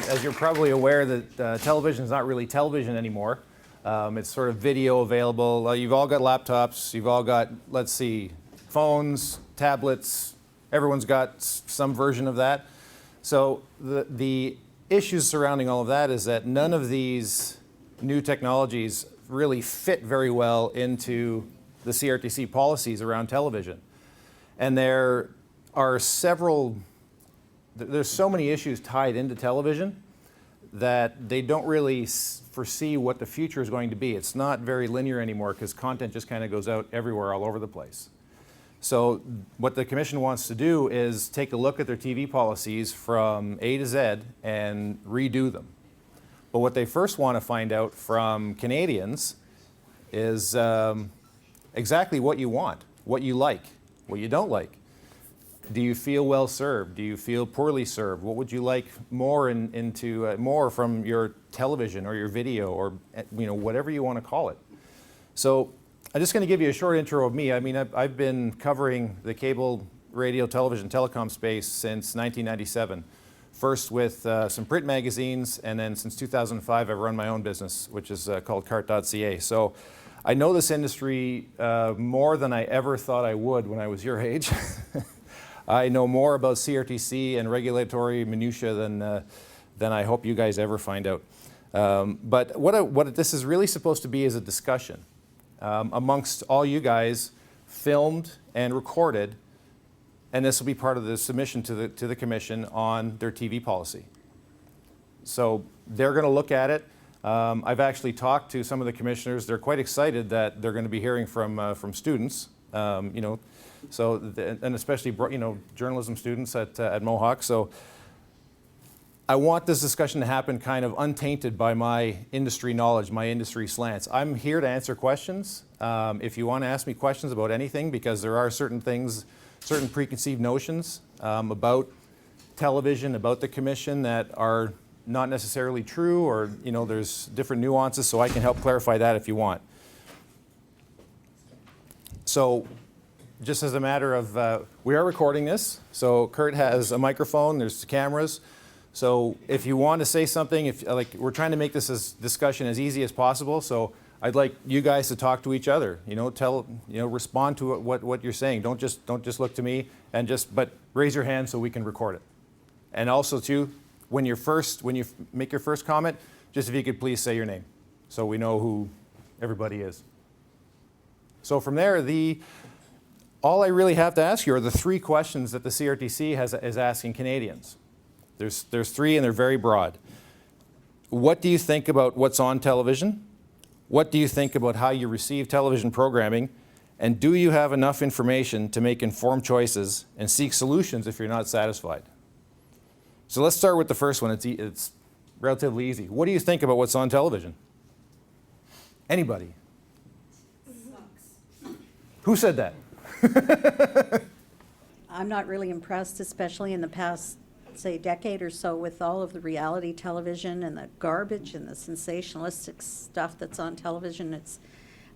as you're probably aware, that television is not really television anymore. It's sort of video available. You've all got laptops. You've all got, let's see, phones, tablets. Everyone's got some version of that. So the issues surrounding all of that is that none of these new technologies really fit very well into the CRTC policies around television. And there are there's so many issues tied into television that they don't really foresee what the future is going to be. It's not very linear anymore because content just kind of goes out everywhere, all over the place. So what the Commission wants to do is take a look at their TV policies from A to Z and redo them. But what they first want to find out from Canadians is exactly what you want, what you like, what you don't like. Do you feel well served? Do you feel poorly served? What would you like more more from your television or your video or whatever you want to call it? So I'm just going to give you a short intro of me. I mean, I've been covering the cable, radio, television, telecom space since 1997. First with some print magazines, and then since 2005 I've run my own business, which is called Cartt.ca. So I know this industry more than I ever thought I would when I was your age. I know more about CRTC and regulatory minutiae than I hope you guys ever find out. But what this is really supposed to be is a discussion amongst all you guys, filmed and recorded, and this will be part of the submission to the Commission on their TV policy. So they're going to look at it. I've actually talked to some of the commissioners. They're quite excited that they're going to be hearing from students. And especially journalism students at Mohawk. So I want this discussion to happen kind of untainted by my industry knowledge, my industry slants. I'm here to answer questions. If you want to ask me questions about anything, because there are certain things, certain preconceived notions about television, about the Commission that are not necessarily true, or there's different nuances, so I can help clarify that if you want. So just as a matter of, we are recording this, so Cartt has a microphone, there's cameras. So if you want to say something, we're trying to make this discussion as easy as possible, so I'd like you guys to talk to each other, respond to what you're saying. Don't just look to me, but raise your hand so we can record it. And also too, when you make your first comment, just if you could please say your name, so we know who everybody is. So from there, all I really have to ask you are the three questions that the CRTC is asking Canadians. There's three, and they're very broad. What do you think about what's on television? What do you think about how you receive television programming? And do you have enough information to make informed choices and seek solutions if you're not satisfied? So let's start with the first one. It's relatively easy. What do you think about what's on television? Anybody? Sucks. Who said that? I'm not really impressed, especially in the past, say, decade or so, with all of the reality television and the garbage and the sensationalistic stuff that's on television.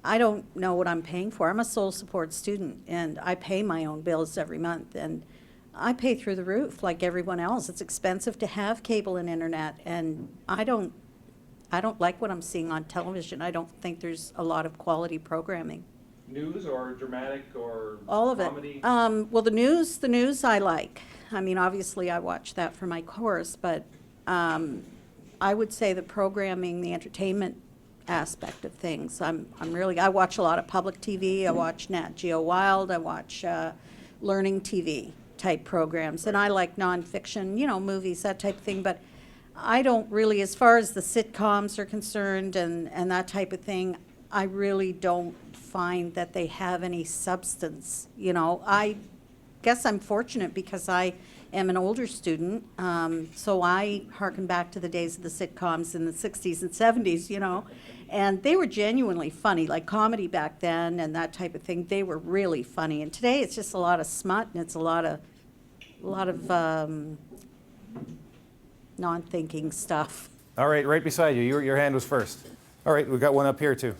I don't know what I'm paying for. I'm a sole support student, and I pay my own bills every month, and I pay through the roof like everyone else. It's expensive to have cable and internet, and I don't like what I'm seeing on television. I don't think there's a lot of quality programming. News or dramatic or all of comedy? It. Well, the news I like. I mean, obviously I watch that for my course, but I would say the programming, the entertainment aspect of things. I watch a lot of public TV. I watch Nat Geo Wild. I watch learning TV type programs, and I like nonfiction, movies, that type of thing. But I don't really, as far as the sitcoms are concerned and that type of thing, I really don't find that they have any substance. I guess I'm fortunate because I am an older student, so I harken back to the days of the sitcoms in the 60s and 70s, and they were genuinely funny, like comedy back then and that type of thing. They were really funny, and today it's just a lot of smut, and it's a lot of non-thinking stuff. All right, right beside you. Your hand was first. All right, we've got one up here too.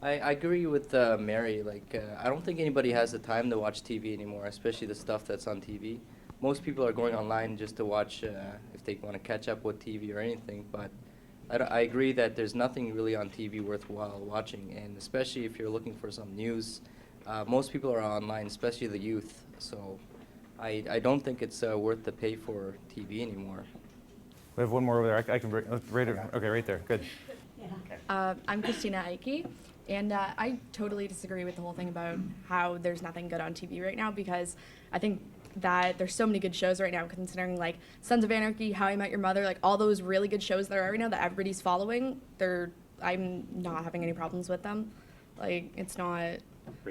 I agree with Mary. I don't think anybody has the time to watch TV anymore, especially the stuff that's on TV. most people are going online just to watch if they want to catch up with TV or anything. But I agree that there's nothing really on TV worthwhile watching, and especially if you're looking for some news, most people are online, especially the youth. So I don't think it's worth the pay for TV anymore. We have one more over there. I can right it. Okay, right there. Good. I'm Christina Ike, and I totally disagree with the whole thing about how there's nothing good on TV right now, because I think that there's so many good shows right now, considering like Sons of Anarchy, How I Met Your Mother, like all those really good shows that are right now that everybody's following. I'm not having any problems with them. Like, it's not,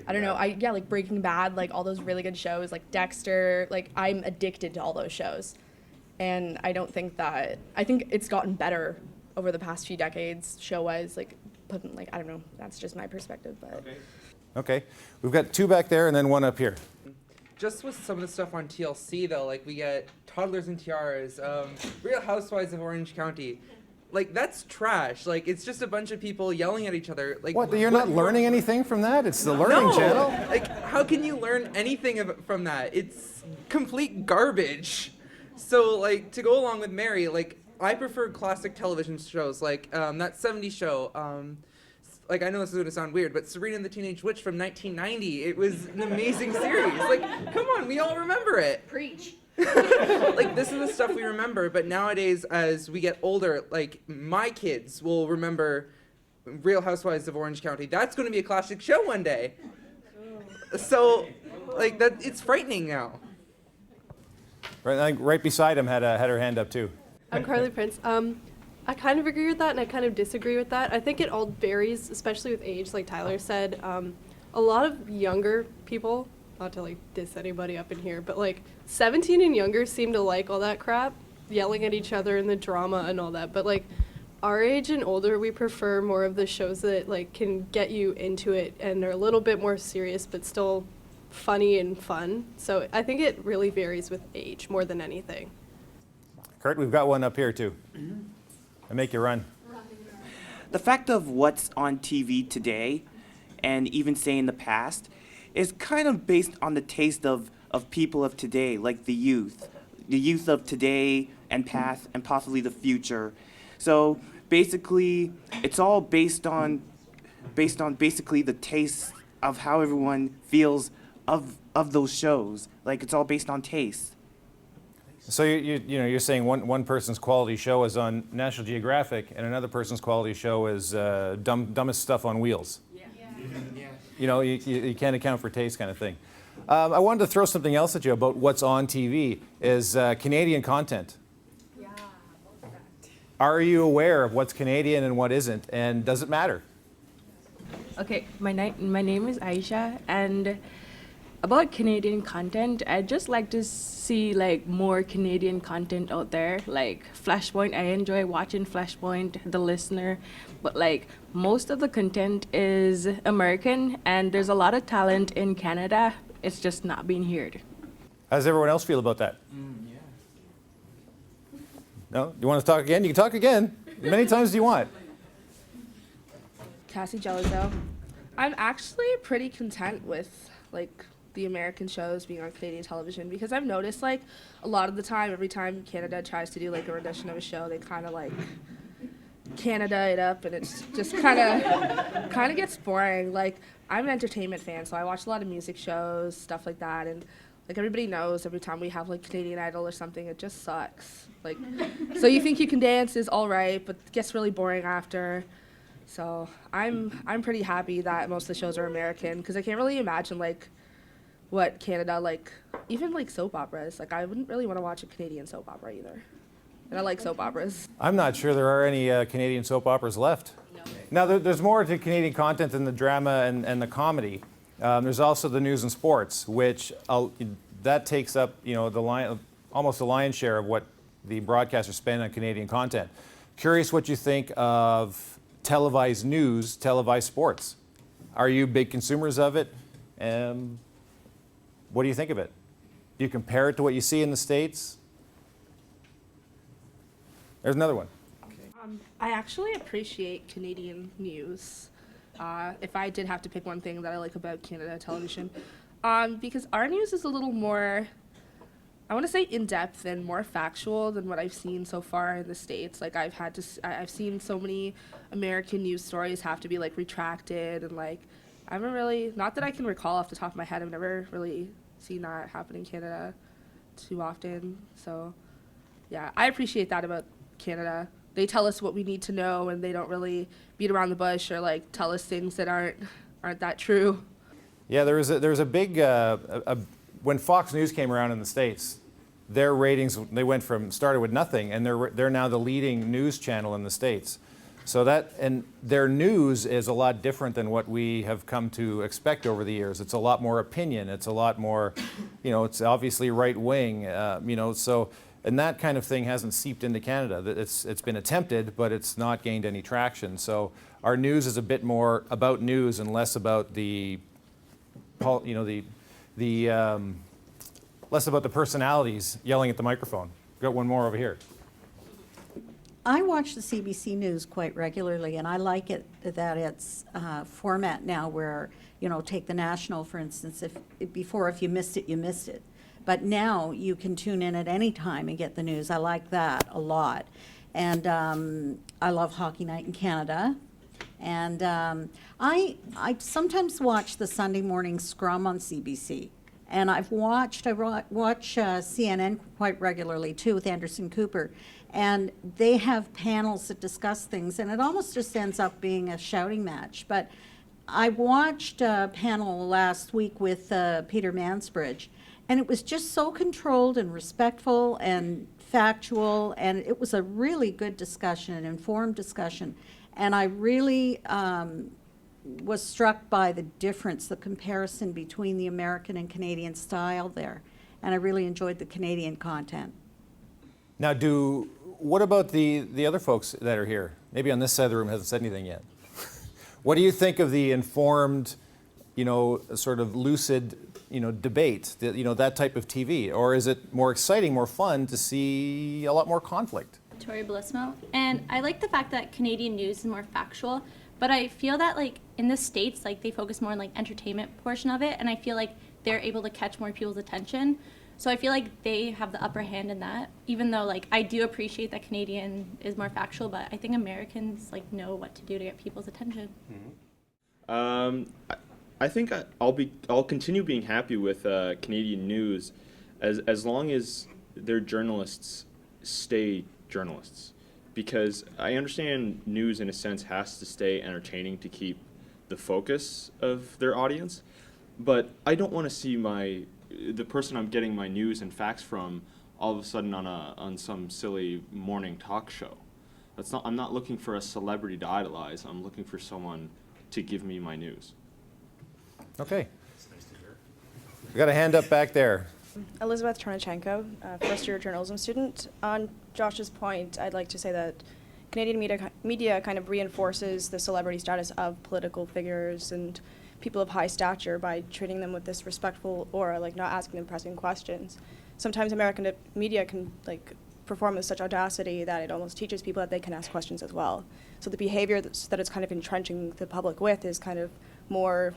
I don't know, like Breaking Bad, like all those really good shows, like Dexter, like I'm addicted to all those shows. And I think it's gotten better over the past few decades, show-wise, like, I don't know, that's just my perspective, but. Okay. We've got two back there and then one up here. Just with some of the stuff on TLC, though, like we get Toddlers and Tiaras, Real Housewives of Orange County. Like, that's trash. Like, it's just a bunch of people yelling at each other. Like, What? You're not learning anything from that? It's the learning channel? Like, how can you learn anything from that? It's complete garbage. So, like, to go along with Mary, like, I prefer classic television shows, like that 70s show. Like, I know this is going to sound weird, but Sabrina and the Teenage Witch from 1990. It was an amazing series. Like, come on, we all remember it. Preach. Like, this is the stuff we remember, but nowadays, as we get older, like, my kids will remember Real Housewives of Orange County. That's going to be a classic show one day. So, like, that it's frightening now. Right beside him had her hand up too. I'm Carly Prince. I kind of agree with that, and I kind of disagree with that. I think it all varies, especially with age, like Tyler said. A lot of younger people, not to like diss anybody up in here, but like 17 and younger seem to like all that crap, yelling at each other and the drama and all that. But like our age and older, we prefer more of the shows that like can get you into it and are a little bit more serious, but still funny and fun. So I think it really varies with age more than anything. Kurt, we've got one up here too. I make you run. The fact of what's on TV today, and even say in the past, is kind of based on the taste of people of today, like the youth of today and past, and possibly the future. So basically, it's all based on basically the taste of how everyone feels of those shows. Like, it's all based on taste. So you're saying one person's quality show is on National Geographic and another person's quality show is dumbest stuff on wheels. Yeah. You know, you can't account for taste, kind of thing. I wanted to throw something else at you about what's on TV is Canadian content. Yeah. Are you aware of what's Canadian and what isn't, and does it matter? Okay, my name is Aisha, and about Canadian content, I'd just like to see like more Canadian content out there, like Flashpoint. I enjoy watching Flashpoint, The Listener, but like most of the content is American, and there's a lot of talent in Canada. It's just not being heard. How does everyone else feel about that? No? You want to talk again? You can talk again. As many times as you want. Cassie Jellizo. I'm actually pretty content with like the American shows being on Canadian television, because I've noticed like a lot of the time, every time Canada tries to do like a rendition of a show, they kind of like Canada it up, and it's just kind of gets boring. Like, I'm an entertainment fan, so I watch a lot of music shows, stuff like that, and like everybody knows every time we have like Canadian Idol or something, it just sucks. Like, So You Think You Can Dance is all right, but it gets really boring after. So I'm pretty happy that most of the shows are American, because I can't really imagine like what Canada, like even like soap operas. Like, I wouldn't really want to watch a Canadian soap opera either. And I like soap operas. I'm not sure there are any Canadian soap operas left. No. Now, there's more to Canadian content than the drama and the comedy. There's also the news and sports, which that takes up, almost the lion's share of what the broadcasters spend on Canadian content. Curious what you think of televised news, televised sports. Are you big consumers of it? What do you think of it? Do you compare it to what you see in the States? There's another one. I actually appreciate Canadian news. If I did have to pick one thing that I like about Canada television, because our news is a little more, I want to say in depth and more factual than what I've seen so far in the States. Like I've seen so many American news stories have to be like retracted, and like I haven't really, not that I can recall off the top of my head, I've never really seen that happen in Canada too often. So yeah, I appreciate that about Canada. They tell us what we need to know, and they don't really beat around the bush or like tell us things that aren't that true. Yeah, there was a big when Fox News came around in the States, their ratings started with nothing, and they're now the leading news channel in the States. So and their news is a lot different than what we have come to expect over the years. It's a lot more opinion. It's a lot more, it's obviously right wing. So. And that kind of thing hasn't seeped into Canada. It's been attempted, but it's not gained any traction. So our news is a bit more about news and less about less about the personalities yelling at the microphone. Got one more over here. I watch the CBC News quite regularly, and I like it that it's format now where, take the National, for instance. Before, if you missed it, you missed it. But now you can tune in at any time and get the news. I like that a lot. And I love Hockey Night in Canada. And I sometimes watch the Sunday morning scrum on CBC. And I watch CNN quite regularly too with Anderson Cooper. And they have panels that discuss things, and it almost just ends up being a shouting match. But I watched a panel last week with Peter Mansbridge, and it was just so controlled and respectful and factual, and it was a really good discussion, an informed discussion. And I really was struck by the difference, the comparison between the American and Canadian style there. And I really enjoyed the Canadian content. Now, what about the other folks that are here? Maybe on this side of the room hasn't said anything yet. What do you think of the informed, sort of lucid, debate, that type of TV? Or is it more exciting, more fun to see a lot more conflict? Tori Blismo. And I like the fact that Canadian news is more factual, but I feel that in the States, they focus more on entertainment portion of it, and I feel like they're able to catch more people's attention. So I feel like they have the upper hand in that, even though I do appreciate that Canadian is more factual, but I think Americans know what to do to get people's attention. Mm-hmm. I think I'll continue being happy with Canadian news as long as their journalists stay journalists, because I understand news in a sense has to stay entertaining to keep the focus of their audience, but I don't want to see the person I'm getting my news and facts from all of a sudden on some silly morning talk show. I'm not looking for a celebrity to idolize. I'm looking for someone to give me my news. Okay. We got a hand up back there. Elizabeth Chernachenko, first-year journalism student. On Josh's point, I'd like to say that Canadian media kind of reinforces the celebrity status of political figures and people of high stature by treating them with this respectful aura, not asking them pressing questions. Sometimes American media can perform with such audacity that it almost teaches people that they can ask questions as well. So the behavior that it's kind of entrenching the public with is kind of more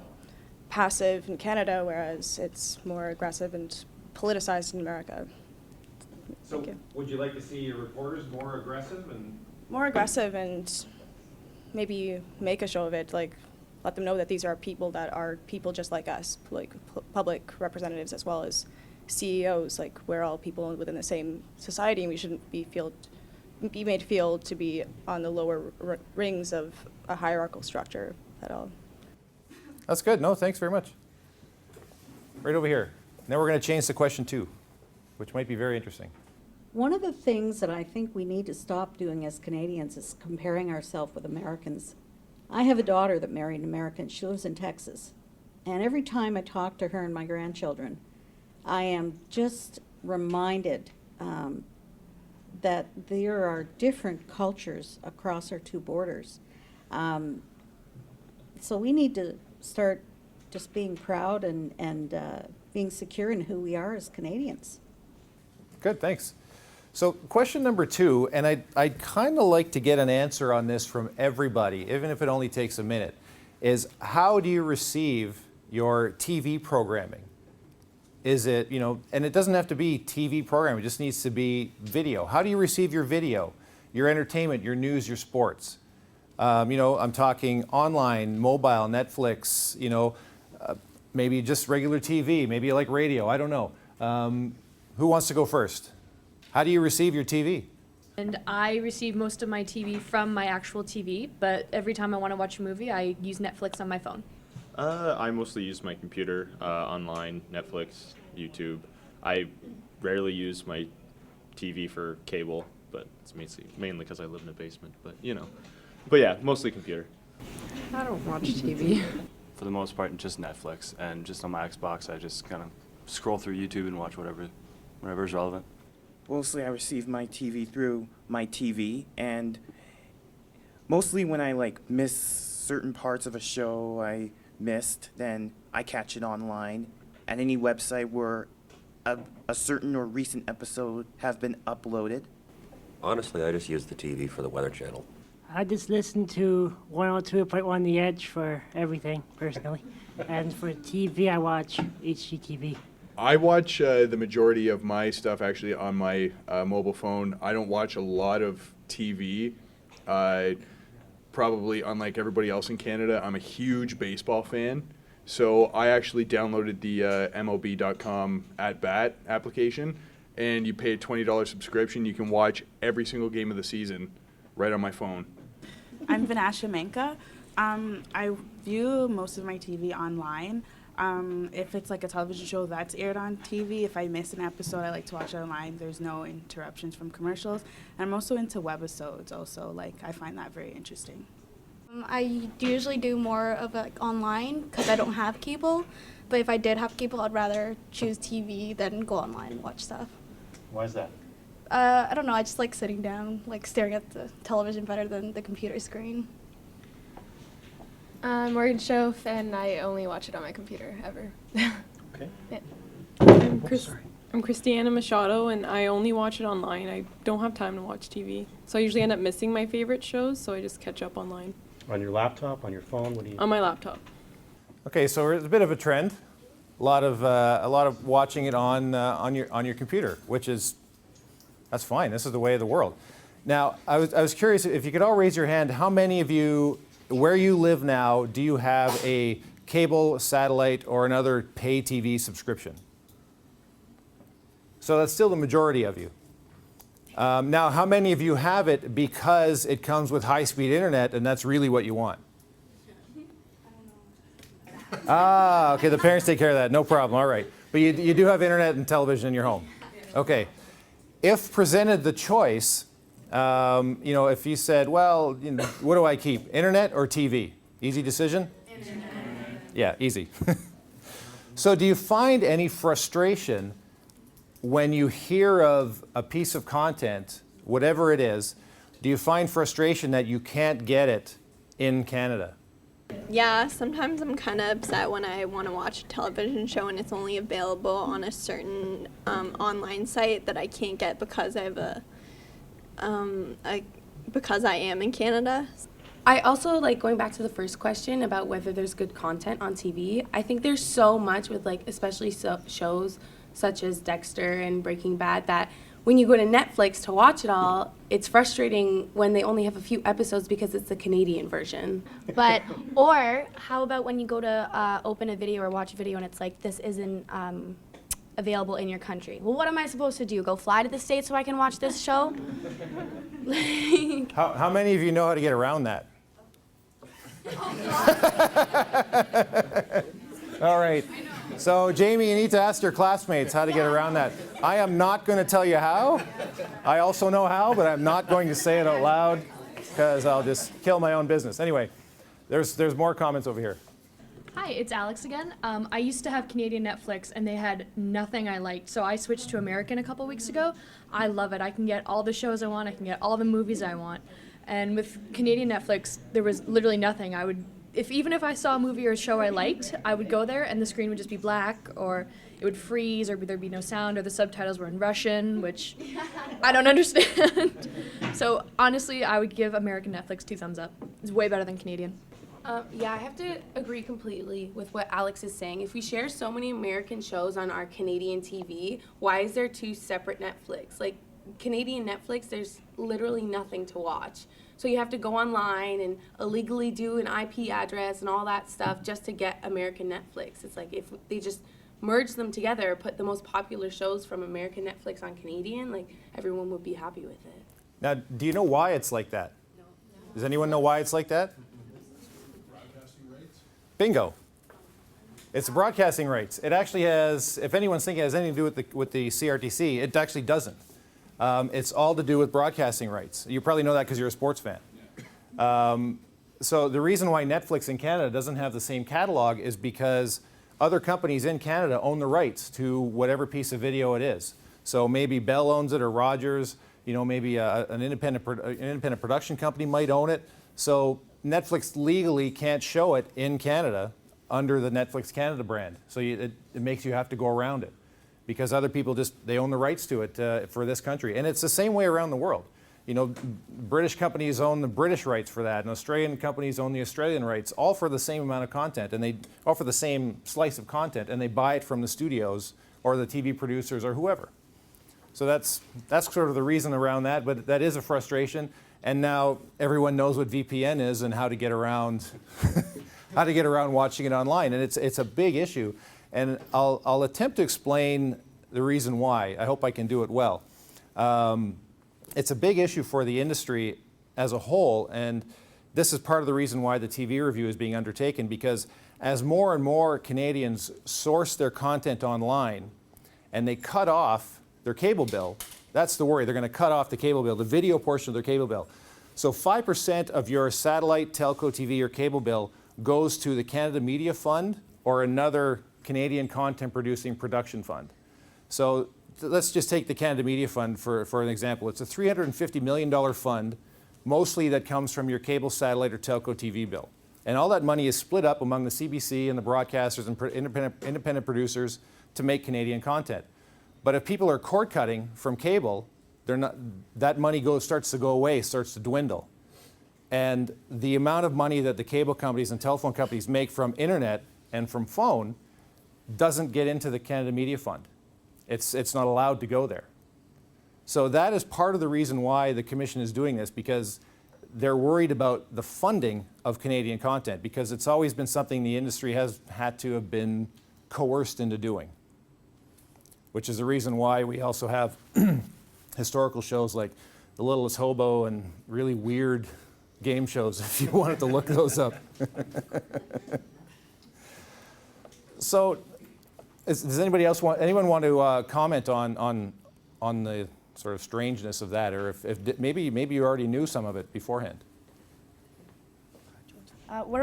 passive in Canada, whereas it's more aggressive and politicized in America. So would you like to see your reporters more aggressive and maybe make a show of it, let them know that these are people that are people just like us, public representatives as well as CEOs. We're all people within the same society, and we shouldn't be made feel to be on the lower rings of a hierarchical structure at all. That's good. No, thanks very much. Right over here. Now we're going to change to question 2, which might be very interesting. One of the things that I think we need to stop doing as Canadians is comparing ourselves with Americans. I have a daughter that married an American. She lives in Texas. And every time I talk to her and my grandchildren, I am just reminded that there are different cultures across our two borders. So we need to start just being proud and being secure in who we are as Canadians. Good, thanks. So question number 2, and I'd kind of like to get an answer on this from everybody, even if it only takes a minute, is how do you receive your TV programming? Is it, and it doesn't have to be TV programming, it just needs to be video. How do you receive your video, your entertainment, your news, your sports? I'm talking online, mobile, Netflix, maybe just regular TV, maybe you like radio, I don't know. Who wants to go first? How do you receive your TV? And I receive most of my TV from my actual TV, but every time I want to watch a movie, I use Netflix on my phone. I mostly use my computer, online, Netflix, YouTube. I rarely use my TV for cable, but it's mainly because I live in a basement, but But yeah, mostly computer. I don't watch TV. For the most part, just Netflix, and just on my Xbox, I just kind of scroll through YouTube and watch whatever is relevant. Mostly I receive my TV through my TV, and mostly when I miss certain parts of a show I missed, then I catch it online at any website where a certain or recent episode have been uploaded. Honestly, I just use the TV for the Weather Channel. I just listen to 102.1 The Edge for everything, personally. And for TV, I watch HGTV. I watch the majority of my stuff actually on my mobile phone. I don't watch a lot of TV. Probably unlike everybody else in Canada, I'm a huge baseball fan. So I actually downloaded the MLB.com at-bat application, and you pay a $20 subscription. You can watch every single game of the season right on my phone. I'm Vinasha Menka. I view most of my TV online. If it's a television show that's aired on TV, if I miss an episode, I like to watch it online. There's no interruptions from commercials. And I'm also into webisodes also. I find that very interesting. I usually do more of online because I don't have cable. But if I did have cable, I'd rather choose TV than go online and watch stuff. Why is that? I don't know. I just like sitting down, staring at the television better than the computer screen. I'm Morgan Schoaf, and I only watch it on my computer, ever. Okay. Yeah. I'm Christiana Machado, and I only watch it online. I don't have time to watch TV. So I usually end up missing my favorite shows, so I just catch up online. On your laptop, on your phone, what do you? On my laptop. Okay, so it's a bit of a trend. A lot of watching it on your computer, that's fine. This is the way of the world. Now, I was curious if you could all raise your hand. How many of you, where you live now, do you have a cable, satellite, or another pay TV subscription? So that's still the majority of you. Now, how many of you have it because it comes with high-speed internet and that's really what you want? Okay, the parents take care of that, no problem, all right. But you do have internet and television in your home. Okay. If presented the choice, if you said, well, what do I keep, internet or TV? Easy decision? Internet. Yeah, easy. So do you find any frustration when you hear of a piece of content, whatever it is, do you find frustration that you can't get it in Canada? Yeah, sometimes I'm kind of upset when I want to watch a television show and it's only available on a certain online site that I can't get because I have because I am in Canada. I also going back to the first question about whether there's good content on TV. I think there's so much with especially shows such as Dexter and Breaking Bad that when you go to Netflix to watch it all, it's frustrating when they only have a few episodes because it's the Canadian version. Or how about when you go to open a video or watch a video and it's this isn't available in your country? Well, what am I supposed to do? Go fly to the States so I can watch this show? How many of you know how to get around that? All right. So, Jamie, you need to ask your classmates how to get around that. I am not going to tell you how. I also know how, but I'm not going to say it out loud because I'll just kill my own business. Anyway, there's more comments over here. Hi, it's Alex again. I used to have Canadian Netflix, and they had nothing I liked, so I switched to American a couple weeks ago. I love it. I can get all the shows I want. I can get all the movies I want. And with Canadian Netflix, there was literally nothing. Even if I saw a movie or a show I liked, I would go there and the screen would just be black, or it would freeze, or there'd be no sound, or the subtitles were in Russian, which I don't understand. So honestly, I would give American Netflix 2 thumbs up. It's way better than Canadian. Yeah, I have to agree completely with what Alex is saying. If we share so many American shows on our Canadian TV, why is there two separate Netflix? Like, Canadian Netflix, there's literally nothing to watch. So you have to go online and illegally do an IP address and all that stuff just to get American Netflix. It's like if they just merge them together, put the most popular shows from American Netflix on Canadian, like everyone would be happy with it. Now, do you know why it's like that? Does anyone know why it's like that? Bingo. It's broadcasting rights. It actually has, if anyone's thinking it has anything to do with the CRTC, it actually doesn't. It's all to do with broadcasting rights. You probably know that because you're a sports fan. So the reason why Netflix in Canada doesn't have the same catalog is because other companies in Canada own the rights to whatever piece of video it is. So maybe Bell owns it or Rogers, you know, maybe an independent production company might own it. So Netflix legally can't show it in Canada under the Netflix Canada brand. So it makes you have to go around it because other people they own the rights to it for this country. And it's the same way around the world. You know, British companies own the British rights for that, and Australian companies own the Australian rights, all for the same amount of content, and they all for the same slice of content, and they buy it from the studios or the TV producers or whoever. So that's sort of the reason around that, but that is a frustration. And now everyone knows what VPN is and how to get around watching it online, and it's a big issue. And I'll attempt to explain the reason why. I hope I can do it well. It's a big issue for the industry as a whole, and this is part of the reason why the TV review is being undertaken, because as more and more Canadians source their content online and they cut off their cable bill, that's the worry. They're going to cut off the cable bill, the video portion of their cable bill. So 5% of your satellite, telco, TV, or cable bill goes to the Canada Media Fund or another Canadian content producing production fund. So let's just take the Canada Media Fund for an example. It's a $350 million fund, mostly that comes from your cable, satellite, or telco TV bill. And all that money is split up among the CBC and the broadcasters and independent producers to make Canadian content. But if people are cord cutting from cable, that money starts to go away, starts to dwindle. And the amount of money that the cable companies and telephone companies make from internet and from phone doesn't get into the Canada Media Fund. It's not allowed to go there. So that is part of the reason why the Commission is doing this, because they're worried about the funding of Canadian content, because it's always been something the industry has had to have been coerced into doing, which is the reason why we also have historical shows like The Littlest Hobo and really weird game shows, if you wanted to look those up. So, does anyone want to comment on the sort of strangeness of that, or if maybe you already knew some of it beforehand? What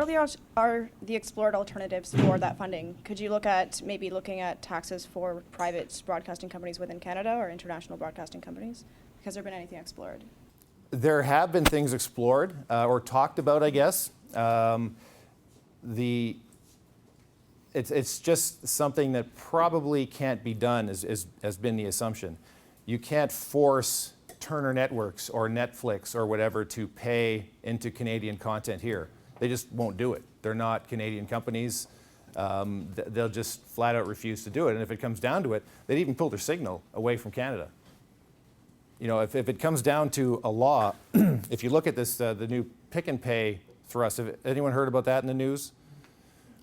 are the explored alternatives for that funding? Could you looking at taxes for private broadcasting companies within Canada or international broadcasting companies? Has there been anything explored? There have been things explored or talked about, I guess. It's just something that probably can't be done, has been the assumption. You can't force Turner Networks or Netflix or whatever to pay into Canadian content here. They just won't do it. They're not Canadian companies. They'll just flat out refuse to do it. And if it comes down to it, they'd even pull their signal away from Canada. You know, if it comes down to a law, if you look at this, the new pick and pay thrust, have anyone heard about that in the news?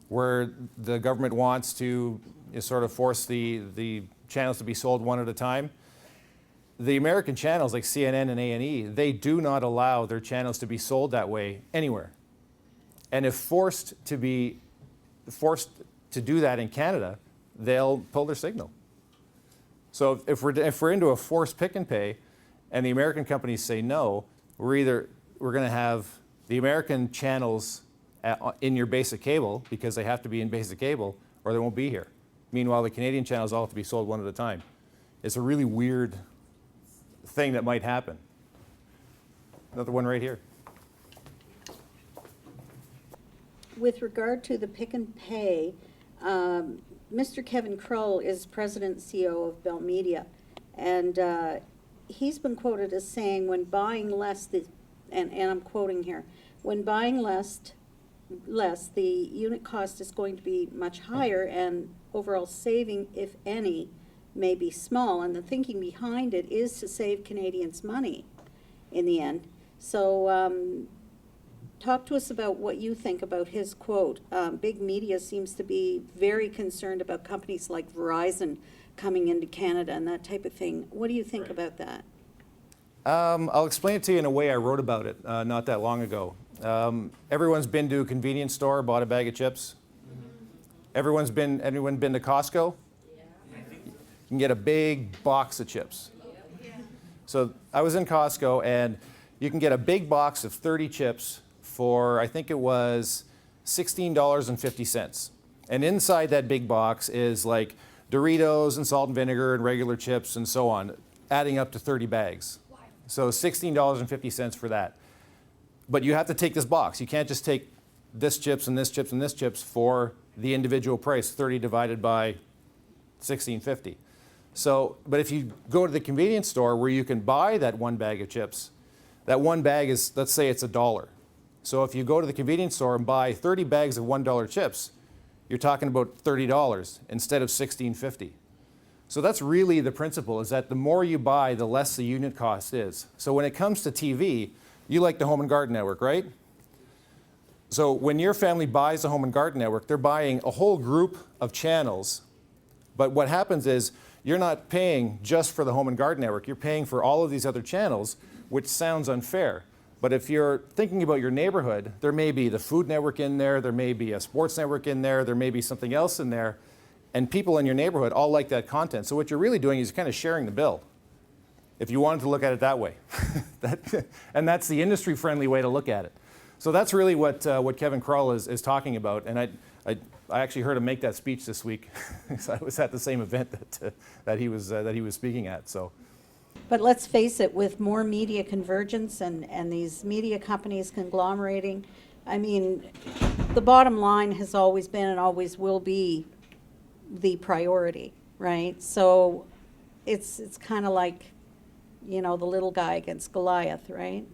Where the government wants to sort of force the channels to be sold one at a time. The American channels like CNN and A&E, they do not allow their channels to be sold that way anywhere. And if forced to do that in Canada, they'll pull their signal. So if we're into a forced pick and pay, and the American companies say no, we're going to have the American channels in your basic cable because they have to be in basic cable, or they won't be here. Meanwhile, the Canadian channels all have to be sold one at a time. It's a really weird thing that might happen. Another one right here. With regard to the pick and pay, Mr. Kevin Kroll is president and CEO of Bell Media, and he's been quoted as saying, when buying less, and I'm quoting here, when buying less less, the unit cost is going to be much higher, and overall saving, if any, may be small. And the thinking behind it is to save Canadians money in the end. So talk to us about what you think about his quote. Big media seems to be very concerned about companies like Verizon coming into Canada and that type of thing. What do you think about that? I'll explain it to you in a way I wrote about it not that long ago. Everyone's been to a convenience store, bought a bag of chips. Anyone been to Costco? You can get a big box of chips. So I was in Costco, and you can get a big box of 30 chips for, I think it was $16.50. And inside that big box is like Doritos and salt and vinegar and regular chips and so on, adding up to 30 bags. So $16.50 for that. But you have to take this box. You can't just take this chips and this chips and this chips for the individual price, 30 divided by $16.50. So, but if you go to the convenience store where you can buy that one bag of chips, that one bag is, let's say it's $1. So if you go to the convenience store and buy 30 bags of $1 chips, you're talking about $30 instead of $16.50. So that's really the principle, is that the more you buy, the less the unit cost is. So when it comes to TV, you like the Home and Garden Network, right? So when your family buys the Home and Garden Network, they're buying a whole group of channels. But what happens is you're not paying just for the Home and Garden Network. You're paying for all of these other channels, which sounds unfair. But if you're thinking about your neighborhood, there may be the Food Network in there, there may be a Sports Network in there may be something else in there, and people in your neighborhood all like that content. So what you're really doing is kind of sharing the bill, if you wanted to look at it that way. And that's the industry-friendly way to look at it. So that's really what Kevin Krull is talking about. And I actually heard him make that speech this week. So I was at the same event that he was speaking at. So. But let's face it, with more media convergence and these media companies conglomerating, I mean, the bottom line has always been and always will be the priority, right? So it's kind of like, you know, the little guy against Goliath, right?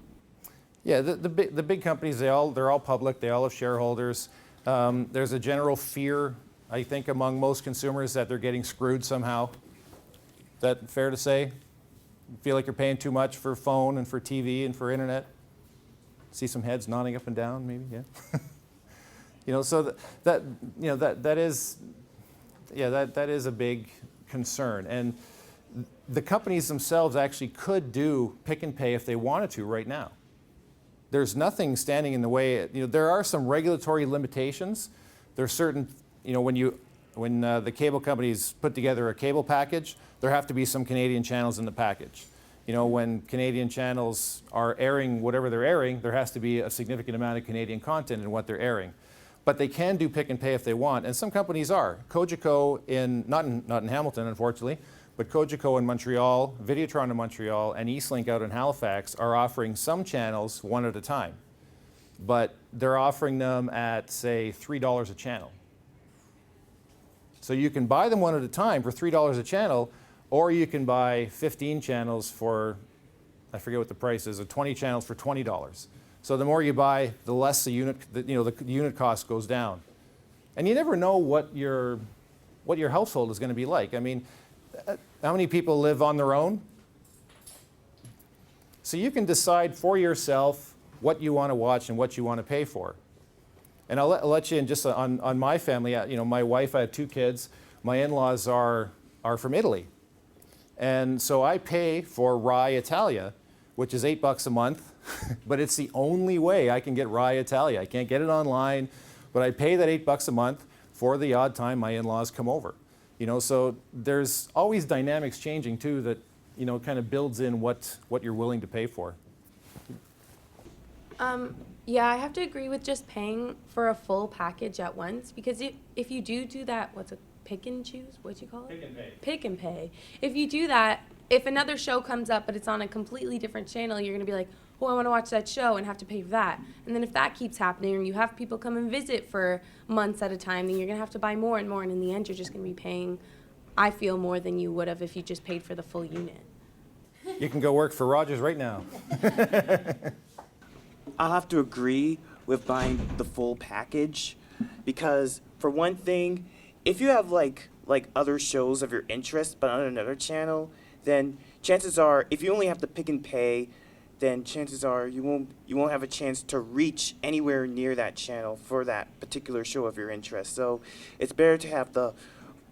Yeah, the big companies, they're all public, they all have shareholders. There's a general fear, I think, among most consumers that they're getting screwed somehow. Is that fair to say? You feel like you're paying too much for phone and for TV and for internet? See some heads nodding up and down, maybe, yeah. You know, so that is a big concern. And the companies themselves actually could do pick and pay if they wanted to right now. There's nothing standing in the way. You know, there are some regulatory limitations. There's certain, you know, when the cable companies put together a cable package, there have to be some Canadian channels in the package. You know, when Canadian channels are airing whatever they're airing, there has to be a significant amount of Canadian content in what they're airing. But they can do pick and pay if they want, and some companies are. Cogeco not in Hamilton, unfortunately, but Cogeco in Montreal, Videotron in Montreal, and Eastlink out in Halifax are offering some channels one at a time. But they're offering them at, say, $3 a channel. So you can buy them one at a time for $3 a channel, or you can buy 15 channels for, I forget what the price is, or 20 channels for $20. So the more you buy, the less the unit cost goes down. And you never know what your household is going to be like. I mean, how many people live on their own? So you can decide for yourself what you want to watch and what you want to pay for. And I'll let you in just on my family. You know, my wife, I have 2 kids. My in-laws are from Italy. And so I pay for Rai Italia, which is $8 a month, but it's the only way I can get Rai Italia. I can't get it online, but I pay that $8 a month for the odd time my in-laws come over. You know, so there's always dynamics changing too that, you know, kind of builds in what you're willing to pay for. Yeah, I have to agree with just paying for a full package at once, because if you do that, what's a pick and choose? What do you call it? Pick and pay. Pick and pay. If you do that, if another show comes up but it's on a completely different channel, you're going to be like, oh, I want to watch that show, and have to pay for that. And then if that keeps happening, and you have people come and visit for months at a time, then you're going to have to buy more and more, and in the end, you're just going to be paying, I feel, more than you would have if you just paid for the full unit. You can go work for Rogers right now. I'll have to agree with buying the full package, because for one thing, if you have like other shows of your interest but on another channel, then chances are if you only have to pick and pay, then chances are you won't have a chance to reach anywhere near that channel for that particular show of your interest. So it's better to have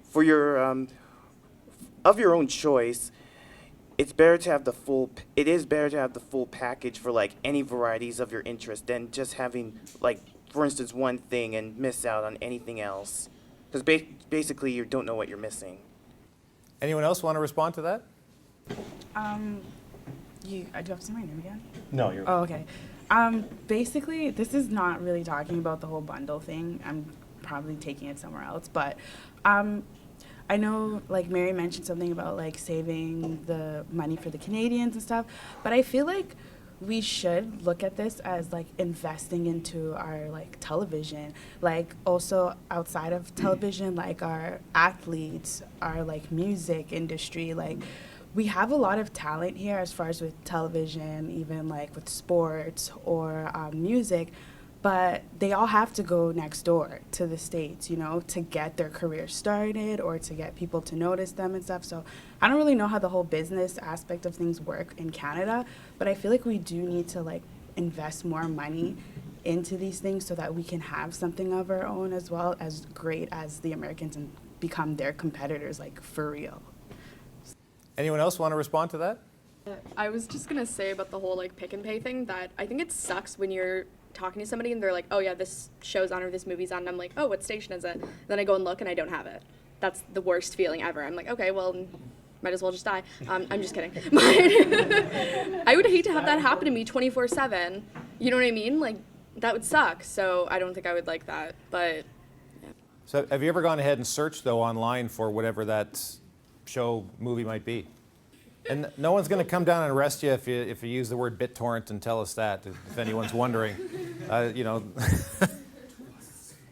for your of your own choice. It is better to have the full package for like any varieties of your interest than just having like, for instance, one thing and miss out on anything else. Because basically you don't know what you're missing. Anyone else want to respond to that? Do you have to say my name again? No, you're. Oh, okay. Basically, this is not really talking about the whole bundle thing. I'm probably taking it somewhere else, but I know, like, Mary mentioned something about, like, saving the money for the Canadians and stuff, but I feel like we should look at this as, like, investing into our, like, television. Like, also outside of television, like, our athletes, our, like, music industry. Like, we have a lot of talent here as far as with television, even, like, with sports or music. But they all have to go next door to the States, you know, to get their career started or to get people to notice them and stuff. So I don't really know how the whole business aspect of things work in Canada, but I feel like we do need to, like, invest more money into these things so that we can have something of our own as well, as great as the Americans, and become their competitors, like, for real. Anyone else want to respond to that? I was just gonna say about the whole like pick and pay thing that I think it sucks when you're talking to somebody and they're like, oh yeah, this show's on or this movie's on, and I'm like, oh, what station is it? Then I go and look and I don't have it. That's the worst feeling ever. I'm like, okay, well, might as well just die. I'm just kidding. But I would hate to have that happen to me 24/7. You know what I mean? Like, that would suck. So I don't think I would like that. But yeah. So have you ever gone ahead and searched, though, online for whatever that show, movie might be? And no one's going to come down and arrest you if you use the word BitTorrent and tell us that, if anyone's wondering. You know.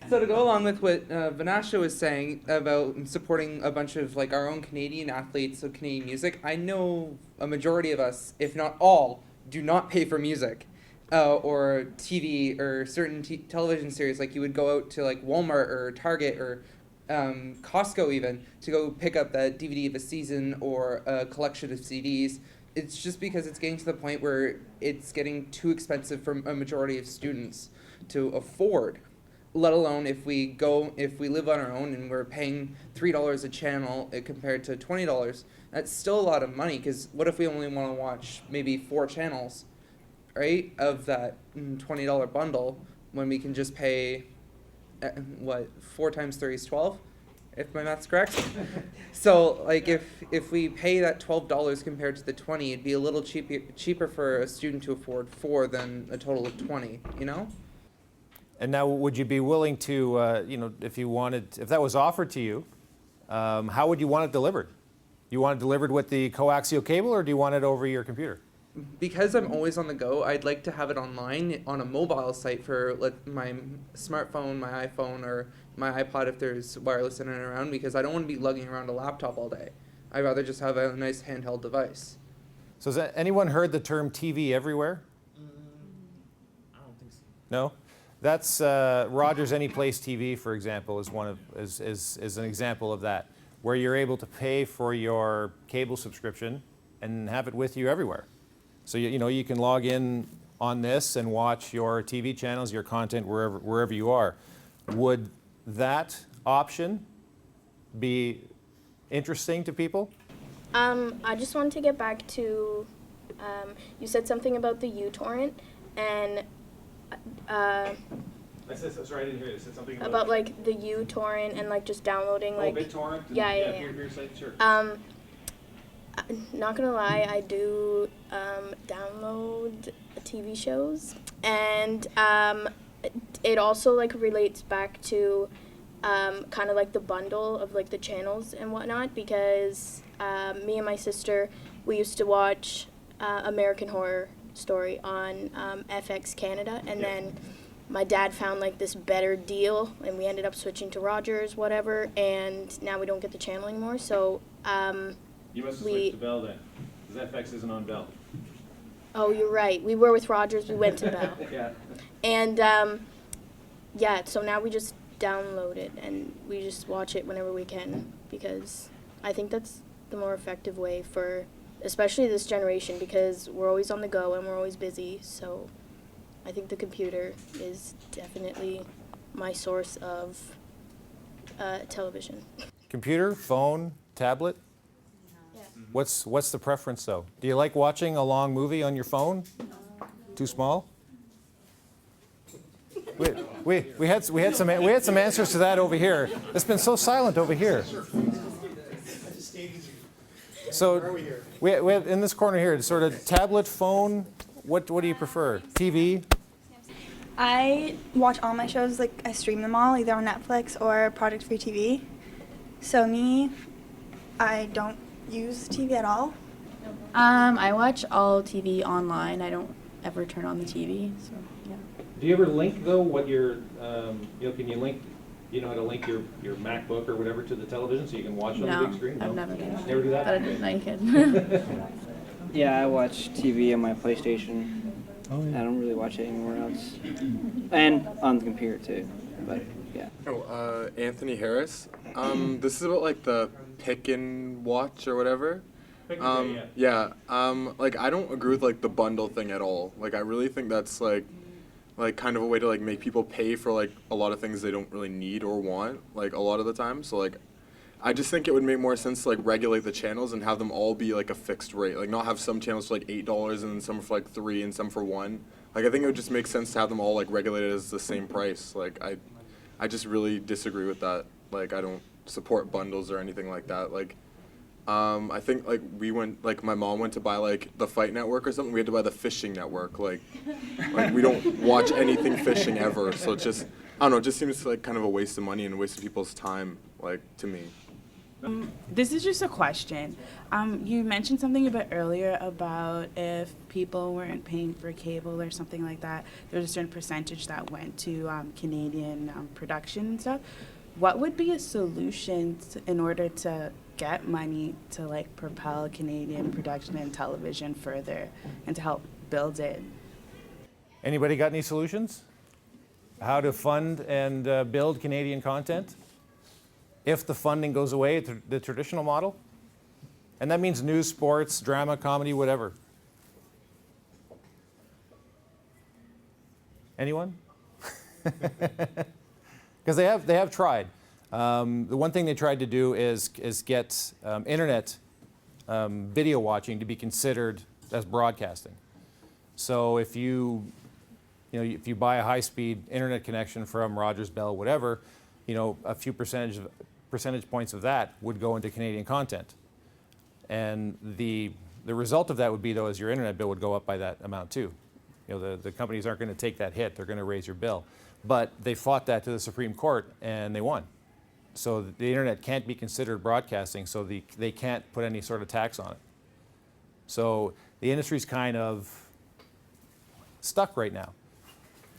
So to go along with what Vanasha was saying about supporting a bunch of like our own Canadian athletes of Canadian music, I know a majority of us, if not all, do not pay for music or TV or certain television series. Like you would go out to like Walmart or Target or Costco even to go pick up that DVD of a season or a collection of CDs. It's just because it's getting to the point where it's getting too expensive for a majority of students to afford, let alone if we live on our own and we're paying $3 a channel compared to $20. That's still a lot of money, because what if we only want to watch maybe 4 channels, right, of that $20 bundle, when we can just pay 4 times 3 is 12, if my math's correct. So like if we pay that $12 compared to the 20, it'd be a little cheaper for a student to afford 4 than a total of 20, you know? And now, would you be willing to, if that was offered to you, how would you want it delivered? You want it delivered with the coaxial cable, or do you want it over your computer? Because I'm always on the go, I'd like to have it online on a mobile site for my smartphone, my iPhone, or my iPod if there's wireless internet around, because I don't want to be lugging around a laptop all day. I'd rather just have a nice handheld device. So has anyone heard the term TV everywhere? I don't think so. No? That's Rogers Anyplace TV, for example, is an example of that, where you're able to pay for your cable subscription and have it with you everywhere. So you can log in on this and watch your TV channels, your content wherever you are. Would that option be interesting to people? I just wanted to get back to, you said something about the uTorrent, and Sorry, I didn't hear you. I said something about like the uTorrent and like just downloading like. Oh, BitTorrent? Yeah. Your site, sure. Not gonna lie, I do download TV shows, and it also like relates back to kind of like the bundle of like the channels and whatnot, because me and my sister, we used to watch American Horror Story on FX Canada, and then my dad found like this better deal, and we ended up switching to Rogers, whatever, and now we don't get the channel anymore. So you must have switched to Bell then, because FX isn't on Bell. Oh, you're right. We were with Rogers. We went to Bell. Yeah. And yeah, so now we just download it and we just watch it whenever we can, because I think that's the more effective way for especially this generation, because we're always on the go and we're always busy. So I think the computer is definitely my source of television. Computer, phone, tablet? What's the preference though? Do you like watching a long movie on your phone? Too small? We had some answers to that over here. It's been so silent over here. So we have in this corner here, sort of tablet, phone. What do you prefer? TV? I watch all my shows, like I stream them all either on Netflix or Project Free TV. So me, I don't use TV at all. I watch all TV online. I don't ever turn on the TV. So yeah. Do you ever link though what your can you link how to link your MacBook or whatever to the television so you can watch it on the big screen? I've never done that. Never do that? But I didn't like it. Yeah, I watch TV on my PlayStation. Oh, yeah. I don't really watch it anywhere else. And on the computer too, but yeah. Oh, Anthony Harris. This is about like the pick and watch or whatever. Yeah. Like I don't agree with like the bundle thing at all. Like I really think that's like kind of a way to like make people pay for like a lot of things they don't really need or want like a lot of the time. So like I just think it would make more sense to like regulate the channels and have them all be like a fixed rate. Like not have some channels for like $8 and then some for like $3 and some for $1. Like I think it would just make sense to have them all like regulated as the same price. Like I just really disagree with that. Like I don't support bundles or anything like that. Like I think like my mom went to buy like the Fight Network or something. We had to buy the Fishing Network. Like we don't watch anything fishing ever. So it just I don't know. It just seems like kind of a waste of money and a waste of people's time. Like to me. This is just a question. You mentioned something a bit earlier about if people weren't paying for cable or something like that, there's a certain percentage that went to Canadian production and stuff. What would be a solution in order to get money to like propel Canadian production and television further and to help build it? Anybody got any solutions? How to fund and build Canadian content? If the funding goes away, the traditional model? And that means news, sports, drama, comedy, whatever. Anyone? Because they have tried. The one thing they tried to do is get internet video watching to be considered as broadcasting. So if you buy a high-speed internet connection from Rogers, Bell, whatever, a few percentage points of that would go into Canadian content. And the result of that would be, though, is your internet bill would go up by that amount too. The companies aren't going to take that hit. They're going to raise your bill. But they fought that to the Supreme Court, and they won. So the internet can't be considered broadcasting, so they can't put any sort of tax on it. So the industry's kind of stuck right now.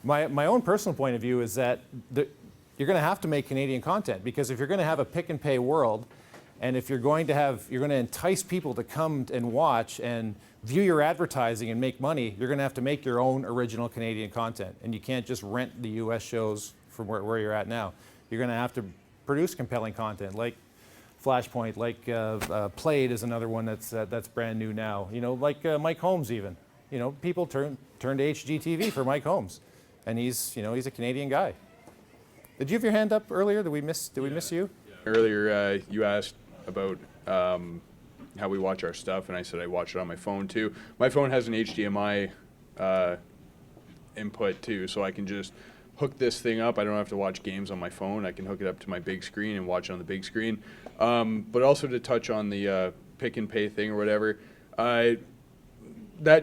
My own personal point of view is that you're going to have to make Canadian content, because if you're going to have a pick and pay world, and if you're going to entice people to come and watch and view your advertising and make money, you're going to have to make your own original Canadian content. And you can't just rent the US shows from where you're at now. You're going to have to produce compelling content, like Flashpoint, like Played is another one that's brand new now. Like Mike Holmes even. People turn to HGTV for Mike Holmes, and he's a Canadian guy. Did you have your hand up earlier? Did we miss you? Earlier, you asked about how we watch our stuff, and I said I watch it on my phone too. My phone has an HDMI input too, so I can just hook this thing up. I don't have to watch games on my phone. I can hook it up to my big screen and watch it on the big screen. But also to touch on the pick and pay thing or whatever, that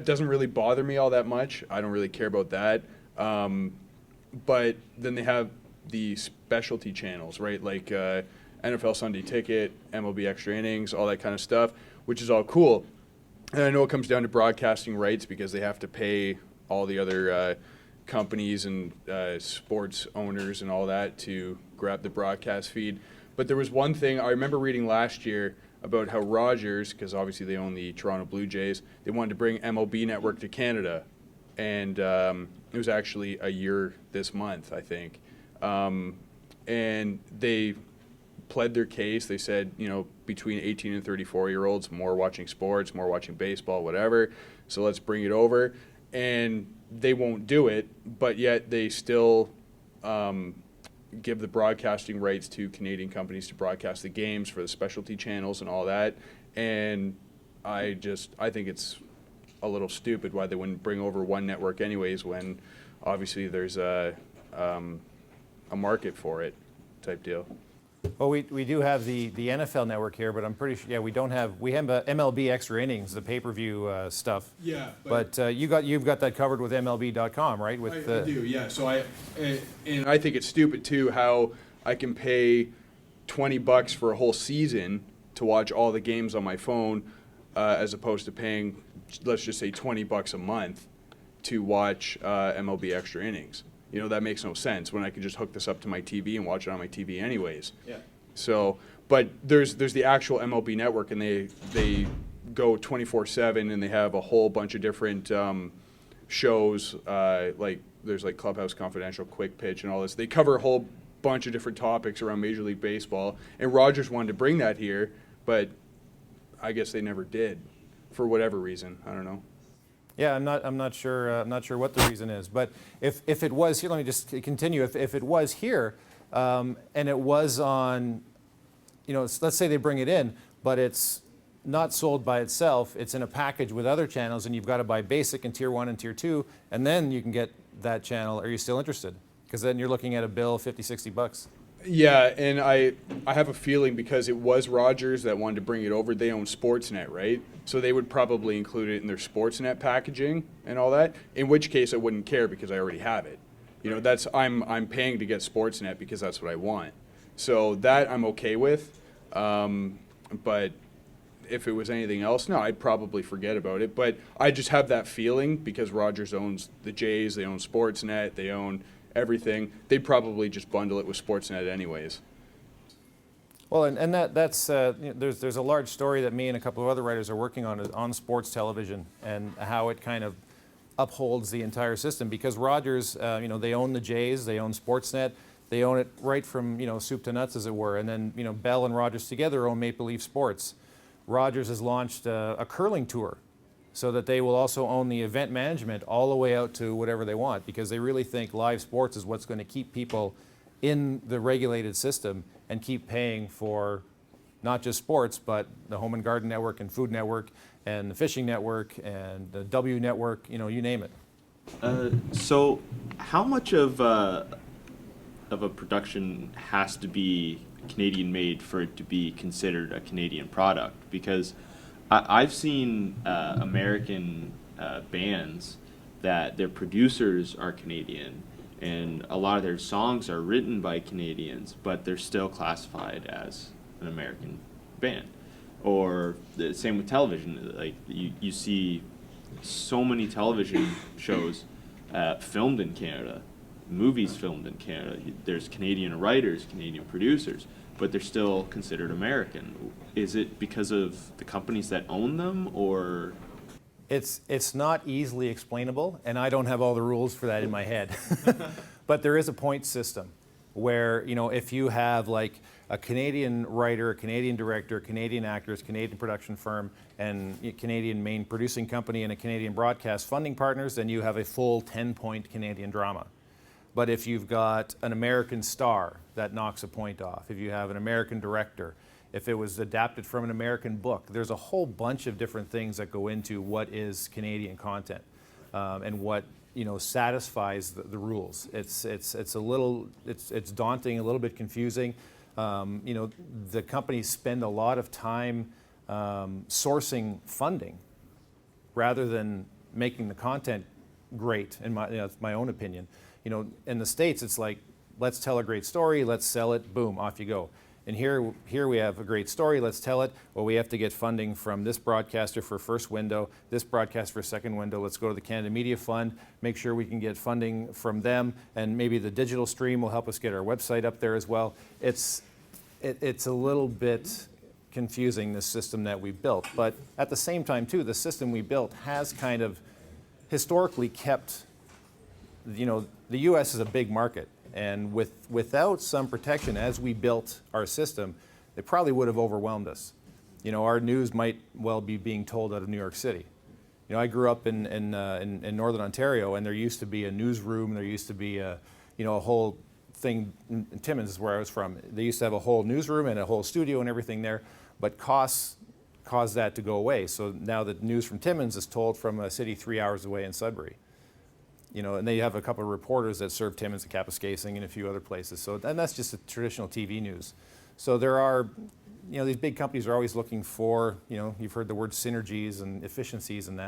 doesn't really bother me all that much. I don't really care about that. But then they have the specialty channels, right? Like NFL Sunday Ticket, MLB Extra Innings, all that kind of stuff, which is all cool. And I know it comes down to broadcasting rights because they have to pay all the other companies and sports owners and all that to grab the broadcast feed. But there was one thing I remember reading last year about how Rogers, because obviously they own the Toronto Blue Jays, they wanted to bring MLB Network to Canada, and it was actually a year this month, I think, and they pled their case. They said, you know, between 18 and 34-year-olds, more watching sports, more watching baseball, whatever, so let's bring it over. And they won't do it, but yet they still give the broadcasting rights to Canadian companies to broadcast the games for the specialty channels and all that. And I think it's a little stupid why they wouldn't bring over one network anyways, when obviously there's a market for it type deal. Well, we do have the NFL network here, but I'm pretty sure, yeah, we have MLB Extra Innings, the pay-per-view stuff. Yeah. But you've got that covered with MLB.com, right? I do, yeah. So I think it's stupid too how I can pay $20 for a whole season to watch all the games on my phone, as opposed to paying, let's just say, $20 a month to watch MLB Extra Innings. You know, that makes no sense when I can just hook this up to my TV and watch it on my TV anyways. Yeah. So, but there's the actual MLB network, and they go 24/7, and they have a whole bunch of different shows, like there's like Clubhouse Confidential, Quick Pitch, and all this. They cover a whole bunch of different topics around Major League Baseball, and Rogers wanted to bring that here, but I guess they never did for whatever reason. I don't know. Yeah, I'm not sure what the reason is, but if it was here, let me just continue. If it was here, and it was on, you know, let's say they bring it in, but it's not sold by itself. It's in a package with other channels, and you've got to buy basic and tier 1 and tier 2, and then you can get that channel. Are you still interested? Because then you're looking at a bill $50, $60. Yeah, and I have a feeling because it was Rogers that wanted to bring it over, they own Sportsnet, right? So they would probably include it in their Sportsnet packaging and all that, in which case I wouldn't care because I already have it. You know, that's I'm paying to get Sportsnet because that's what I want. So that I'm okay with, but if it was anything else, no, I'd probably forget about it. But I just have that feeling because Rogers owns the Jays, they own Sportsnet, they own everything. They'd probably just bundle it with Sportsnet anyways. Well, and that's you know, there's a large story that me and a couple of other writers are working on sports television and how it kind of upholds the entire system, because Rogers, you know, they own the Jays, they own Sportsnet, they own it right from, you know, soup to nuts, as it were, and then, you know, Bell and Rogers together own Maple Leaf Sports. Rogers has launched a curling tour, so that they will also own the event management all the way out to whatever they want, because they really think live sports is what's going to keep people in the regulated system and keep paying for not just sports, but the Home and Garden Network and Food Network and the Fishing Network and the W Network, you know, you name it. So how much of a production has to be Canadian made for it to be considered a Canadian product? Because I've seen American bands that their producers are Canadian, and a lot of their songs are written by Canadians, but they're still classified as an American band. Or the same with television. Like you see so many television shows filmed in Canada, movies filmed in Canada. There's Canadian writers, Canadian producers, but they're still considered American. Is it because of the companies that own them, or? It's not easily explainable, and I don't have all the rules for that in my head. But there is a point system where, you know, if you have like a Canadian writer, a Canadian director, Canadian actors, Canadian production firm, and a Canadian main producing company and a Canadian broadcast funding partners, then you have a full 10-point Canadian drama. But if you've got an American star, that knocks a point off. If you have an American director, if it was adapted from an American book, there's a whole bunch of different things that go into what is Canadian content, and what, you know, satisfies the rules. It's a little, it's daunting, a little bit confusing. You know, the companies spend a lot of time sourcing funding rather than making the content great. In my, you know, it's my own opinion. You know, in the States, it's like, let's tell a great story, let's sell it, boom, off you go. And here we have a great story, let's tell it. Well, we have to get funding from this broadcaster for first window, this broadcaster for second window. Let's go to the Canada Media Fund, make sure we can get funding from them, and maybe the digital stream will help us get our website up there as well. It's a little bit confusing, this system that we built. But at the same time, too, the system we built has kind of historically kept, the U.S. is a big market. And without some protection as we built our system, it probably would have overwhelmed us. Our news might well be being told out of New York City. I grew up in Northern Ontario, and there used to be a newsroom. There used to be a whole thing. In Timmins is where I was from. They used to have a whole newsroom and a whole studio and everything there, but costs caused that to go away. So now the news from Timmins is told from a city 3 hours away in Sudbury. And they have a couple of reporters that serve Timmins and Kapuskasing and a few other places. So, and that's just the traditional TV news. So there are, these big companies are always looking for, you've heard the word synergies and efficiencies and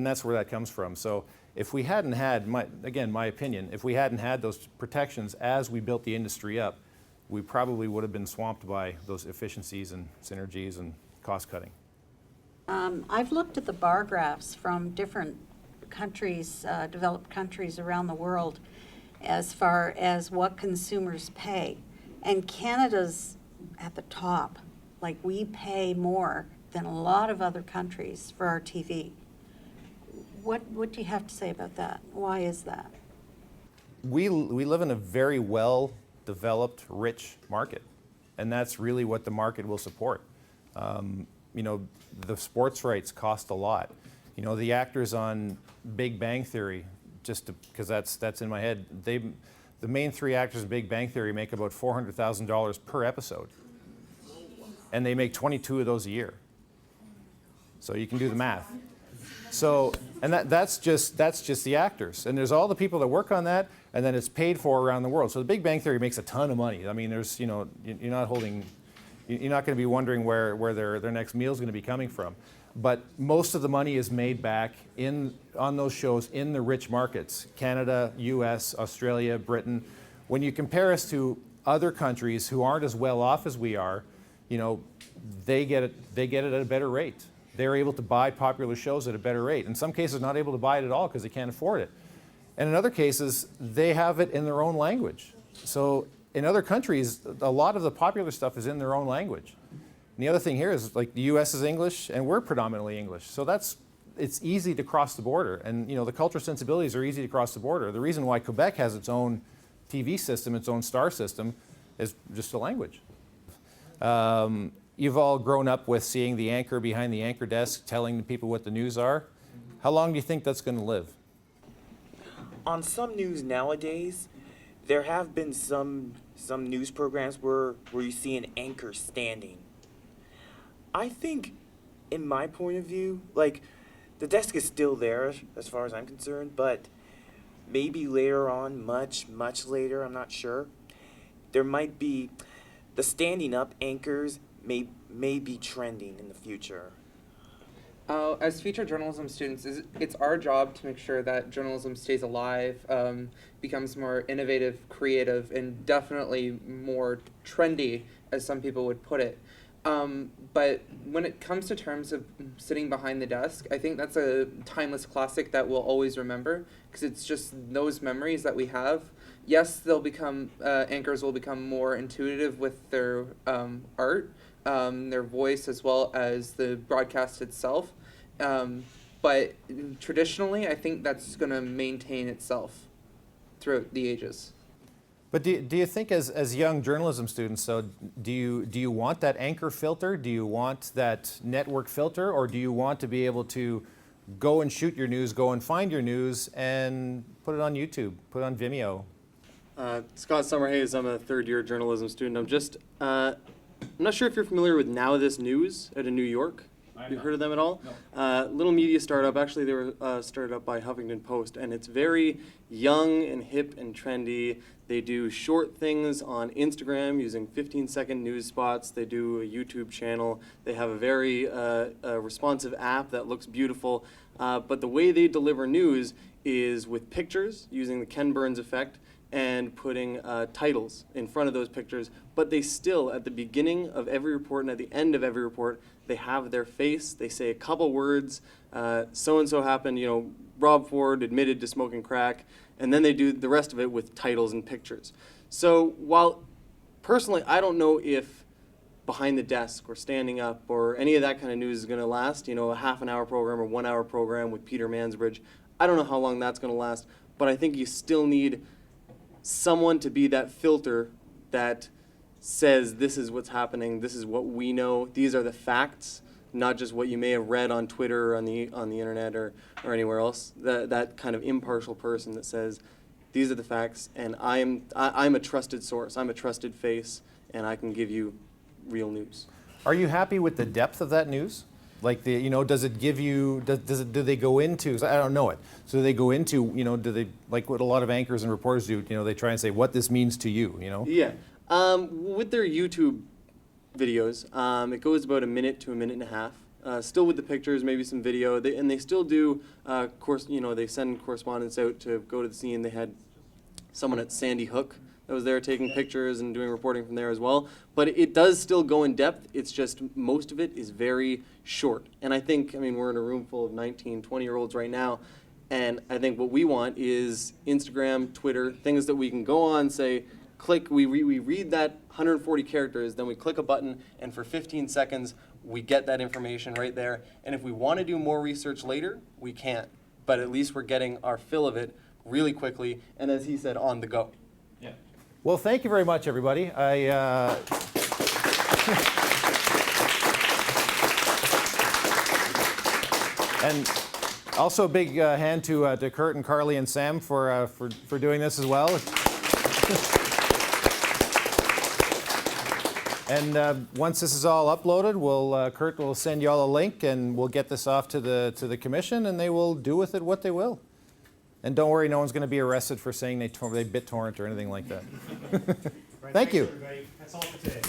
that's where that comes from. So if we hadn't had, my opinion, if we hadn't had those protections as we built the industry up, we probably would have been swamped by those efficiencies and synergies and cost cutting. I've looked at the bar graphs from different countries, developed countries around the world, as far as what consumers pay. And Canada's at the top. Like, we pay more than a lot of other countries for our TV. What do you have to say about that? Why is that? We live in a very well-developed, rich market, and that's really what the market will support. The sports rights cost a lot. The actors on Big Bang Theory, just because that's in my head, the main three actors in Big Bang Theory make about $400,000 per episode, and they make 22 of those a year. So you can do the math. So, and that's just the actors, and there's all the people that work on that, and then it's paid for around the world. So the Big Bang Theory makes a ton of money. I mean, there's you're not going to be wondering where their next meal is going to be coming from. But most of the money is made back on those shows in the rich markets, Canada, US, Australia, Britain. When you compare us to other countries who aren't as well off as we are, they get it at a better rate. They're able to buy popular shows at a better rate. In some cases, not able to buy it at all because they can't afford it. And in other cases, they have it in their own language. So in other countries, a lot of the popular stuff is in their own language. And the other thing here is, like, the U.S. is English, and we're predominantly English. So it's easy to cross the border. And, the cultural sensibilities are easy to cross the border. The reason why Quebec has its own TV system, its own star system, is just the language. You've all grown up with seeing the anchor behind the anchor desk telling the people what the news are. How long do you think that's going to live? On some news nowadays, there have been some news programs where you see an anchor standing. I think, in my point of view, like, the desk is still there as far as I'm concerned, but maybe later on, much later, I'm not sure, there might be the standing up anchors may be trending in the future. As future journalism students, it's our job to make sure that journalism stays alive, becomes more innovative, creative, and definitely more trendy, as some people would put it. But when it comes to terms of sitting behind the desk, I think that's a timeless classic that we'll always remember, because it's just those memories that we have. Yes, anchors will become more intuitive with their art, their voice, as well as the broadcast itself. But traditionally, I think that's going to maintain itself throughout the ages. But do you think as young journalism students, so do you want that anchor filter? Do you want that network filter? Or do you want to be able to go and shoot your news, go and find your news, and put it on YouTube, put it on Vimeo? Scott Summerhays, I'm a third-year journalism student. I'm not sure if you're familiar with Now This News out of New York. Have you heard of them at all? No. Little media startup. Actually, they were started up by Huffington Post, and it's very young and hip and trendy. They do short things on Instagram using 15-second news spots. They do a YouTube channel. They have a very responsive app that looks beautiful. But the way they deliver news is with pictures, using the Ken Burns effect, and putting titles in front of those pictures. But they still, at the beginning of every report and at the end of every report, they have their face. They say a couple words. So-and-so happened, Rob Ford admitted to smoking crack. And then they do the rest of it with titles and pictures. So while personally I don't know if behind the desk or standing up or any of that kind of news is going to last. You know, a half an hour program or 1 hour program with Peter Mansbridge. I don't know how long that's going to last, but I think you still need someone to be that filter that says this is what's happening, this is what we know, these are the facts, not just what you may have read on Twitter or on the internet or anywhere else. That kind of impartial person that says these are the facts, and I'm a trusted source, I'm a trusted face, and I can give you real news. Are you happy with the depth of that news? Like does it give you, do they go into, I don't know it, so do they go into, do they, like what a lot of anchors and reporters do, they try and say what this means to you, Yeah, with their YouTube videos, it goes about a minute to a minute and a half, still with the pictures, maybe some video, and they still do, they send correspondents out to go to the scene. They had someone at Sandy Hook that was there taking pictures and doing reporting from there as well. But it does still go in depth. It's just most of it is very short. And I think, we're in a room full of 19, 20-year-olds right now. And I think what we want is Instagram, Twitter, things that we can go on, say, click, we read that 140 characters, then we click a button, and for 15 seconds, we get that information right there. And if we want to do more research later, we can. But at least we're getting our fill of it really quickly, and as he said, on the go. Yeah. Well, thank you very much, everybody. And also a big hand to Cartt and Carly and Sam for doing this as well. And once this is all uploaded, Cartt will send you all a link, and we'll get this off to the commission, and they will do with it what they will. And don't worry, no one's going to be arrested for saying they BitTorrent or anything like that. Right, Thank you. Everybody. That's all for today.